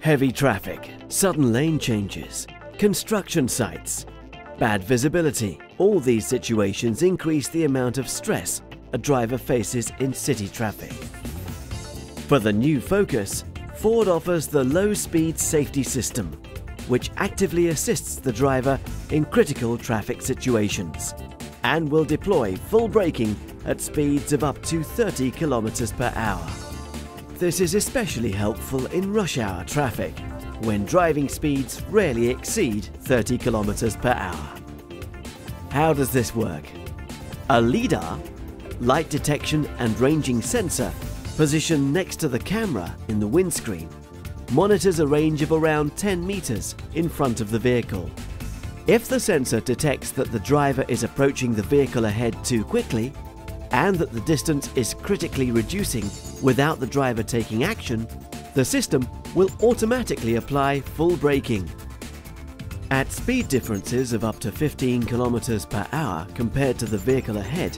Heavy traffic, sudden lane changes, construction sites, bad visibility. All these situations increase the amount of stress a driver faces in city traffic. For the new Focus, Ford offers the Low Speed Safety System, which actively assists the driver in critical traffic situations and will deploy full braking at speeds of up to 30 km per hour. This is especially helpful in rush hour traffic, when driving speeds rarely exceed 30 km per hour. How does this work? A LiDAR, light detection and ranging sensor, positioned next to the camera in the windscreen, monitors a range of around 10 meters in front of the vehicle. If the sensor detects that the driver is approaching the vehicle ahead too quickly, and that the distance is critically reducing without the driver taking action, the system will automatically apply full braking. At speed differences of up to 15 km per hour compared to the vehicle ahead,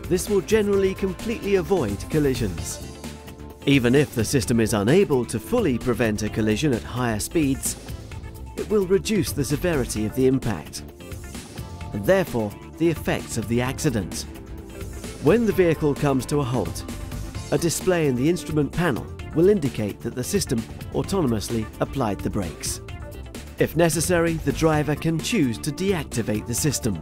this will generally completely avoid collisions. Even if the system is unable to fully prevent a collision at higher speeds, it will reduce the severity of the impact, and therefore the effects of the accident. When the vehicle comes to a halt, a display in the instrument panel will indicate that the system autonomously applied the brakes. If necessary, the driver can choose to deactivate the system.